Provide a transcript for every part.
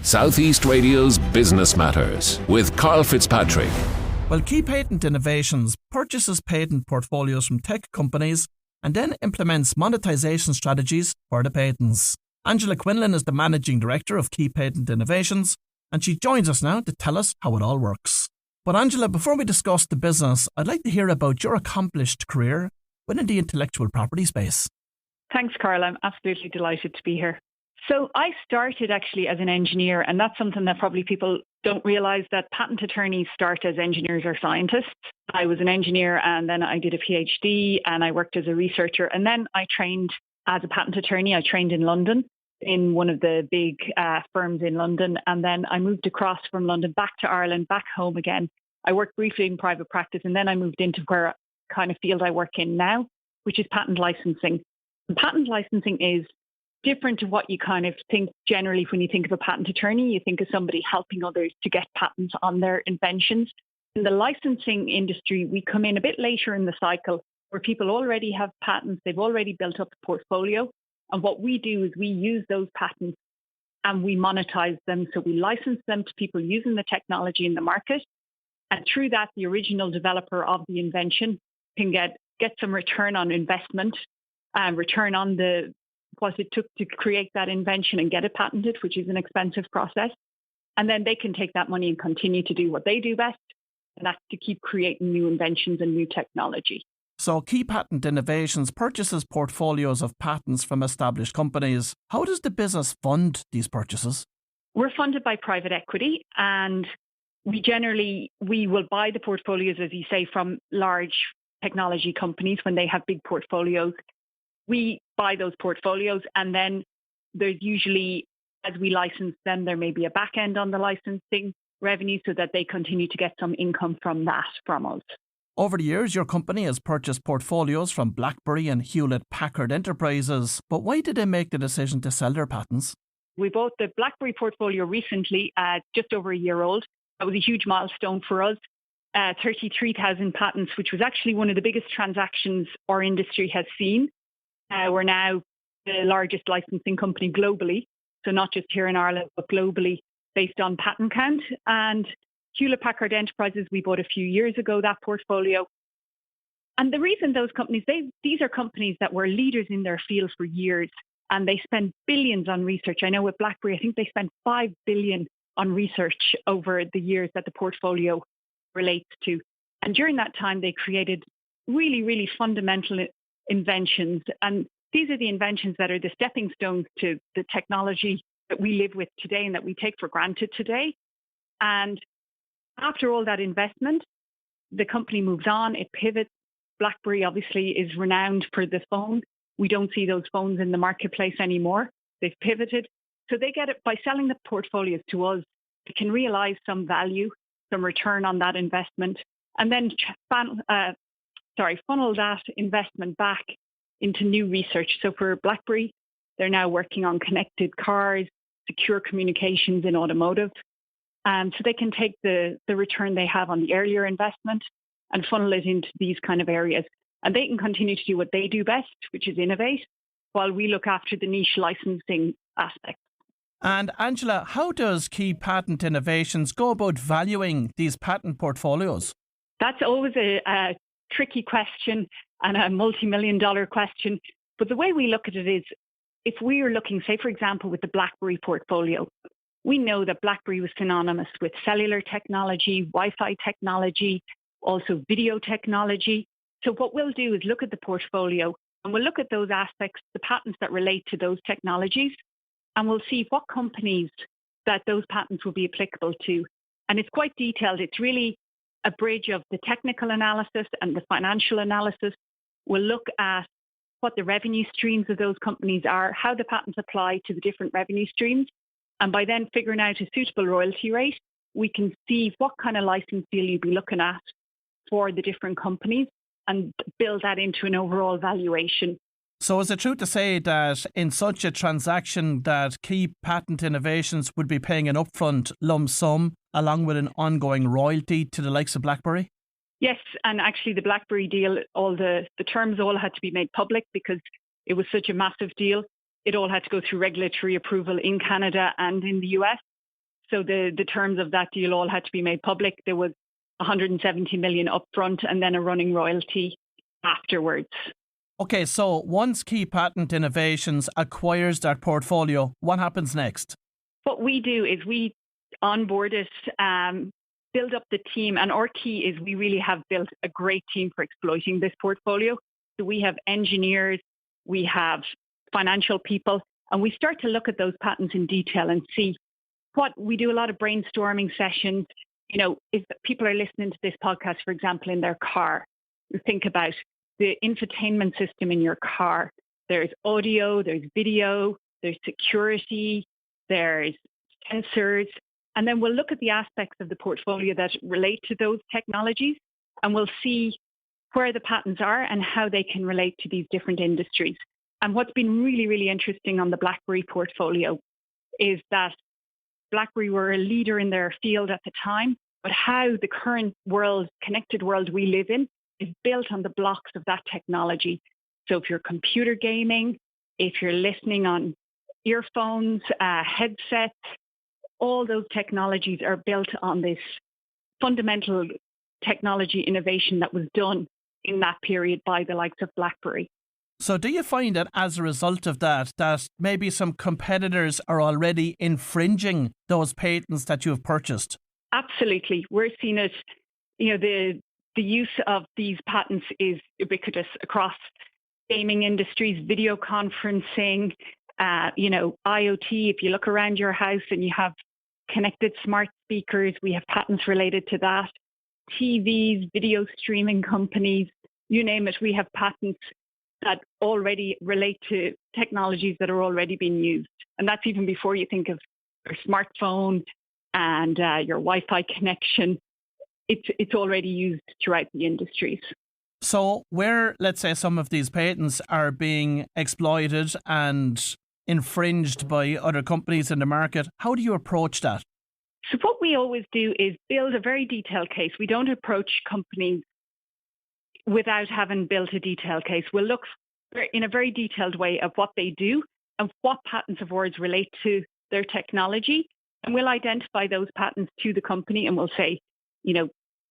Southeast Radio's Business Matters with Karl Fitzpatrick. Well, Key Patent Innovations purchases patent portfolios from tech companies and then implements monetization strategies for the patents. Angela Quinlan is the Managing Director of Key Patent Innovations, and she joins us now to tell us how it all works. But Angela, before we discuss the business, I'd like to hear about your accomplished career within the intellectual property space. Thanks, Karl. I'm absolutely delighted to be here. So I started actually as an engineer, and that's something that probably people don't realise, that patent attorneys start as engineers or scientists. I was an engineer and then I did a PhD and I worked as a researcher, and then I trained as a patent attorney. I trained in London in one of the big firms in London, and then I moved across from London back to Ireland, back home again. I worked briefly in private practice, and then I moved into where kind of field I work in now, which is patent licensing. And patent licensing is different to what you kind of think generally when you think of a patent attorney. You think of somebody helping others to get patents on their inventions. In the licensing industry, we come in a bit later in the cycle where people already have patents, they've already built up a portfolio. And what we do is we use those patents and we monetize them. So we license them to people using the technology in the market. And through that, the original developer of the invention can get some return on investment, return on what it took to create that invention and get it patented, which is an expensive process. And then they can take that money and continue to do what they do best, and that's to keep creating new inventions and new technology. So Key Patent Innovations purchases portfolios of patents from established companies. How does the business fund these purchases? We're funded by private equity, and we will buy the portfolios, as you say, from large technology companies when they have big portfolios. We buy those portfolios, and then there's usually, as we license them, there may be a back end on the licensing revenue so that they continue to get some income from that from us. Over the years, your company has purchased portfolios from BlackBerry and Hewlett-Packard Enterprises, but why did they make the decision to sell their patents? We bought the BlackBerry portfolio recently, just over a year old. That was a huge milestone for us. 33,000 patents, which was actually one of the biggest transactions our industry has seen. We're now the largest licensing company globally, so not just here in Ireland, but globally based on patent count. And Hewlett-Packard Enterprises, we bought a few years ago, that portfolio. And the reason those companies, these are companies that were leaders in their field for years, and they spend billions on research. I know with BlackBerry, I think they spent $5 billion on research over the years that the portfolio relates to. And during that time, they created really, really fundamental inventions. And these are the inventions that are the stepping stones to the technology that we live with today and that we take for granted today. And after all that investment, the company moves on, it pivots. BlackBerry obviously is renowned for the phone. We don't see those phones in the marketplace anymore. They've pivoted. So they get it by selling the portfolios to us. They can realize some value, some return on that investment, and then funnel that investment back into new research. So for BlackBerry, they're now working on connected cars, secure communications in automotive. So they can take the return they have on the earlier investment and funnel it into these kind of areas. And they can continue to do what they do best, which is innovate, while we look after the niche licensing aspect. And Angela, how does Key Patent Innovations go about valuing these patent portfolios? That's always a tricky question and a multi-million-dollar question. But the way we look at it is, if we are looking, say, for example, with the BlackBerry portfolio, we know that BlackBerry was synonymous with cellular technology, Wi-Fi technology, also video technology. So what we'll do is look at the portfolio and we'll look at those aspects, the patents that relate to those technologies, and we'll see what companies that those patents will be applicable to. And it's quite detailed. It's really a bridge of the technical analysis and the financial analysis. We'll look at what the revenue streams of those companies are, how the patents apply to the different revenue streams. And by then figuring out a suitable royalty rate, we can see what kind of license deal you'd be looking at for the different companies and build that into an overall valuation. So is it true to say that in such a transaction that Key Patent Innovations would be paying an upfront lump sum along with an ongoing royalty to the likes of BlackBerry? Yes, and actually the BlackBerry deal, all the terms all had to be made public because it was such a massive deal. It all had to go through regulatory approval in Canada and in the US. So the terms of that deal all had to be made public. There was 170 million upfront and then a running royalty afterwards. Okay, so once Key Patent Innovations acquires that portfolio, what happens next? What we do is we onboard it, build up the team, and our key is we really have built a great team for exploiting this portfolio. So we have engineers, we have financial people, and we start to look at those patents in detail and see what we do. A lot of brainstorming sessions. You know, if people are listening to this podcast, for example, in their car, you think about the infotainment system in your car. There's audio, there's video, there's security, there's sensors. And then we'll look at the aspects of the portfolio that relate to those technologies, and we'll see where the patents are and how they can relate to these different industries. And what's been really, really interesting on the BlackBerry portfolio is that BlackBerry were a leader in their field at the time, but how the current world, connected world we live in, is built on the blocks of that technology. So if you're computer gaming, if you're listening on earphones, headsets, all those technologies are built on this fundamental technology innovation that was done in that period by the likes of BlackBerry. So do you find that as a result of that maybe some competitors are already infringing those patents that you have purchased? Absolutely. We're seeing it, the use of these patents is ubiquitous across gaming industries, video conferencing, IoT. If you look around your house and you have connected smart speakers, we have patents related to that. TVs, video streaming companies, you name it, we have patents that already relate to technologies that are already being used. And that's even before you think of your smartphone and your Wi-Fi connection. It's already used throughout the industries. So where, let's say, some of these patents are being exploited and infringed by other companies in the market, how do you approach that? So what we always do is build a very detailed case. We don't approach companies without having built a detailed case. We'll look in a very detailed way of what they do and what patents of ours relate to their technology. And we'll identify those patents to the company and we'll say,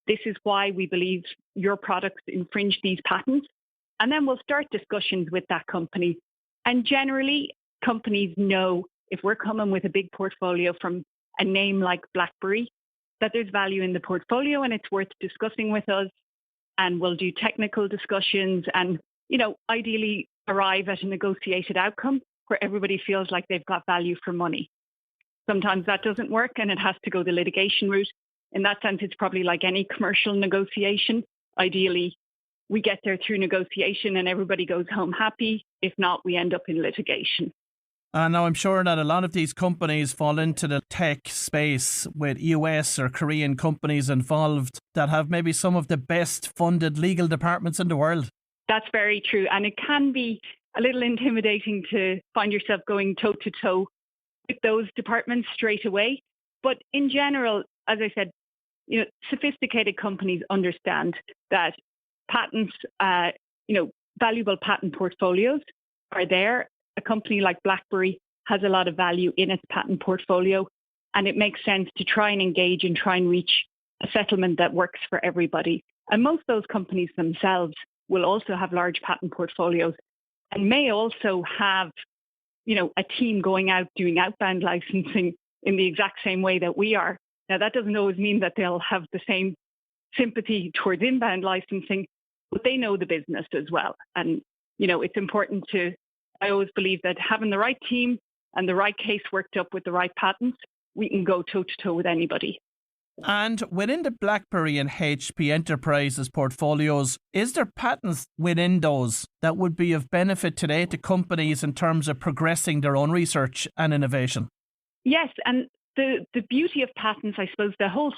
this is why we believe your products infringe these patents. And then we'll start discussions with that company. And generally, companies know if we're coming with a big portfolio from a name like BlackBerry, that there's value in the portfolio and it's worth discussing with us. And we'll do technical discussions and, ideally arrive at a negotiated outcome where everybody feels like they've got value for money. Sometimes that doesn't work and it has to go the litigation route. In that sense, it's probably like any commercial negotiation. Ideally, we get there through negotiation and everybody goes home happy. If not, we end up in litigation. Now, I'm sure that a lot of these companies fall into the tech space with US or Korean companies involved that have maybe some of the best funded legal departments in the world. That's very true. And it can be a little intimidating to find yourself going toe to toe with those departments straight away. But in general, as I said, sophisticated companies understand that patents, valuable patent portfolios are there. A company like BlackBerry has a lot of value in its patent portfolio, and it makes sense to try and engage and try and reach a settlement that works for everybody. And most of those companies themselves will also have large patent portfolios and may also have, a team going out doing outbound licensing in the exact same way that we are. Now, that doesn't always mean that they'll have the same sympathy towards inbound licensing, but they know the business as well. And, it's important I always believe that having the right team and the right case worked up with the right patents, we can go toe to toe with anybody. And within the BlackBerry and HP Enterprises portfolios, is there patents within those that would be of benefit today to companies in terms of progressing their own research and innovation? Yes, and the beauty of patents, I suppose, the whole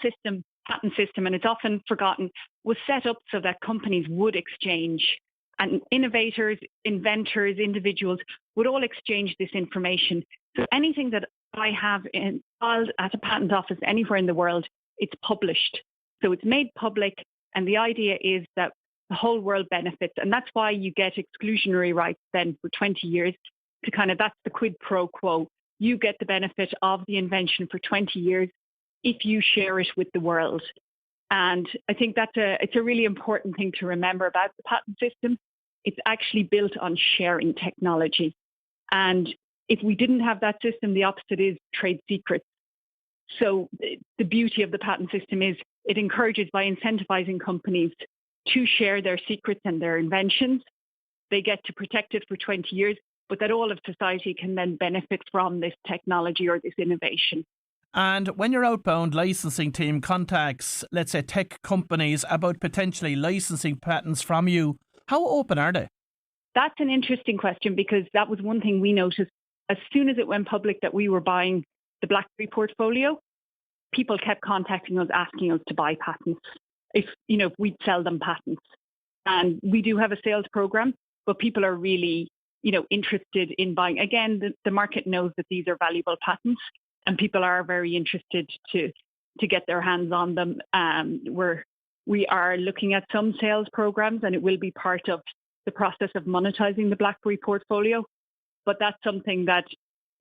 patent system, and it's often forgotten, was set up so that companies would exchange. And innovators, inventors, individuals would all exchange this information. So anything that I have filed at a patent office anywhere in the world, it's published. So it's made public. And the idea is that the whole world benefits. And that's why you get exclusionary rights then for 20 years to that's the quid pro quo. you get the benefit of the invention for 20 years if you share it with the world. And I think it's a really important thing to remember about the patent system. It's actually built on sharing technology. And if we didn't have that system, the opposite is trade secrets. So the beauty of the patent system is it encourages, by incentivizing companies to share their secrets and their inventions, they get to protect it for 20 years, but that all of society can then benefit from this technology or this innovation. And when your outbound licensing team contacts, let's say, tech companies about potentially licensing patents from you, how open are they? That's an interesting question, because that was one thing we noticed as soon as it went public that we were buying the BlackBerry portfolio. People kept contacting us, asking us to buy patents, if we'd sell them patents. And we do have a sales program, but people are really, interested in buying. Again, the market knows that these are valuable patents, and people are very interested to get their hands on them. We are looking at some sales programs, and it will be part of the process of monetizing the BlackBerry portfolio. But that's something that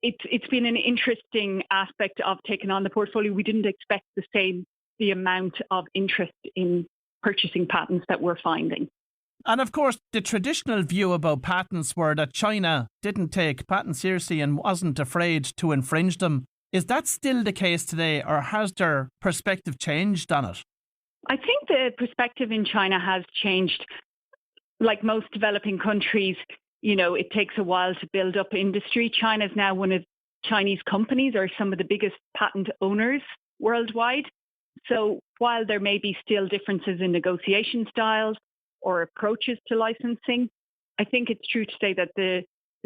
it's been an interesting aspect of taking on the portfolio. We didn't expect the amount of interest in purchasing patents that we're finding. And of course, the traditional view about patents were that China didn't take patents seriously and wasn't afraid to infringe them. Is that still the case today, or has their perspective changed on it? I think the perspective in China has changed. Like most developing countries, it takes a while to build up industry. China is now one of Chinese companies are some of the biggest patent owners worldwide. So while there may be still differences in negotiation styles or approaches to licensing, I think it's true to say that the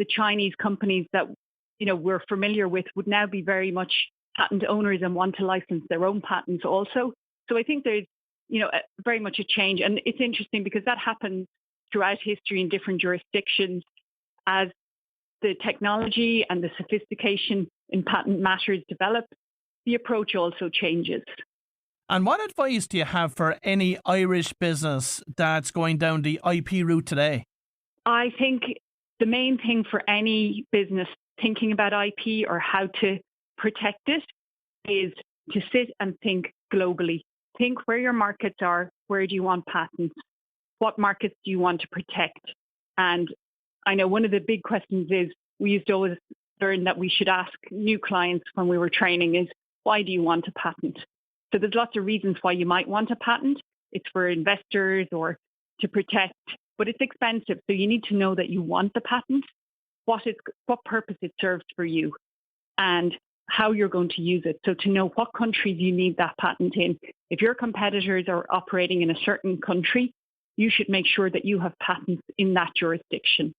Chinese companies that we're familiar with would now be very much patent owners and want to license their own patents also. So I think there's very much a change, and it's interesting because that happens throughout history in different jurisdictions. As the technology and the sophistication in patent matters develop, the approach also changes. And what advice do you have for any Irish business that's going down the IP route today? I think the main thing for any business thinking about IP or how to protect it is to sit and think globally. Think where your markets are, where do you want patents, what markets do you want to protect? And I know one of the big questions is, we used to always learn that we should ask new clients when we were training is, why do you want a patent? So there's lots of reasons why you might want a patent. It's for investors or to protect, but it's expensive. So you need to know that you want the patent, what purpose it serves for you, and how you're going to use it. So to know what countries you need that patent in. If your competitors are operating in a certain country, you should make sure that you have patents in that jurisdiction.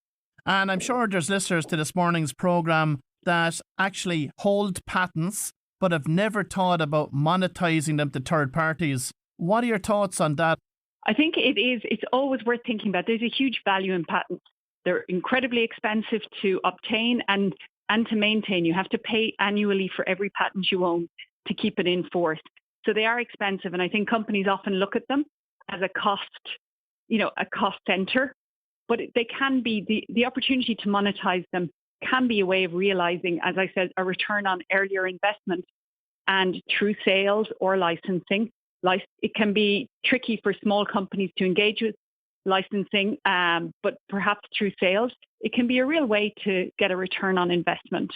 And I'm sure there's listeners to this morning's programme that actually hold patents but have never thought about monetizing them to third parties. What are your thoughts on that? I think it's always worth thinking about. There's a huge value in patents. They're incredibly expensive to obtain and to maintain. You have to pay annually for every patent you own to keep it in force. So they are expensive. And I think companies often look at them as a cost center. But they can be, the opportunity to monetize them can be a way of realizing, as I said, a return on earlier investment. And through sales or licensing, it can be tricky for small companies to engage with licensing, but perhaps through sales, it can be a real way to get a return on investment.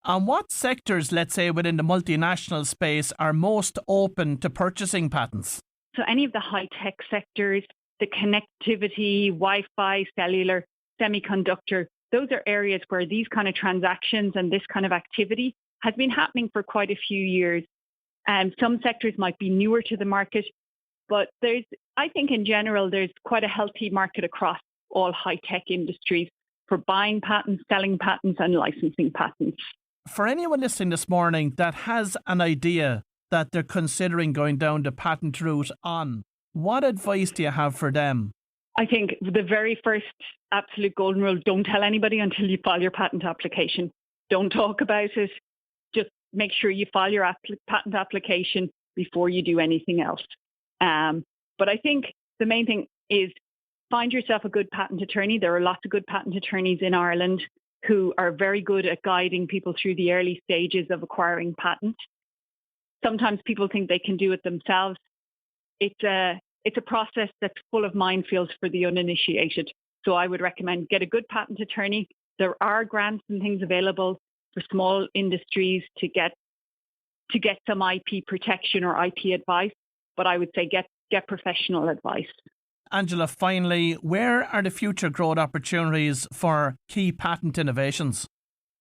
And what sectors, let's say, within the multinational space are most open to purchasing patents? So any of the high-tech sectors, the connectivity, Wi-Fi, cellular, semiconductor, those are areas where these kind of transactions and this kind of activity has been happening for quite a few years. Some sectors might be newer to the market, but I think in general, there's quite a healthy market across all high-tech industries for buying patents, selling patents, and licensing patents. For anyone listening this morning that has an idea that they're considering going down the patent route on, what advice do you have for them? I think the very first absolute golden rule, don't tell anybody until you file your patent application. Don't talk about it. Just make sure you file your patent application before you do anything else. But I think the main thing is find yourself a good patent attorney. There are lots of good patent attorneys in Ireland. who are very good at guiding people through the early stages of acquiring patent. Sometimes people think they can do it themselves. It's a process that's full of minefields for the uninitiated. So I would recommend get a good patent attorney. There are grants and things available for small industries to get some IP protection or IP advice, but I would say get professional advice. Angela, finally, where are the future growth opportunities for key patent innovations?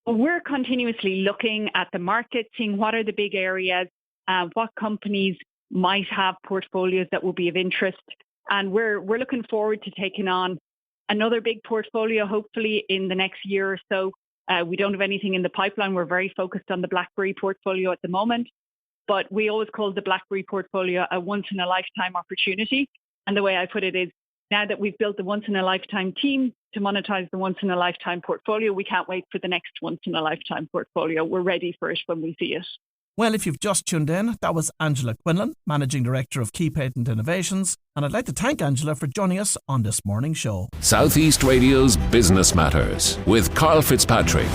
Well, we're continuously looking at the market, seeing what are the big areas, what companies might have portfolios that will be of interest. And we're looking forward to taking on another big portfolio, hopefully in the next year or so. We don't have anything in the pipeline. We're very focused on the BlackBerry portfolio at the moment. But we always call the BlackBerry portfolio a once-in-a-lifetime opportunity. And the way I put it is, now that we've built the once-in-a-lifetime team to monetize the once-in-a-lifetime portfolio, we can't wait for the next once-in-a-lifetime portfolio. We're ready for it when we see it. Well, if you've just tuned in, that was Angela Quinlan, Managing Director of Key Patent Innovations. And I'd like to thank Angela for joining us on this morning's show. Southeast Radio's Business Matters with Karl Fitzpatrick.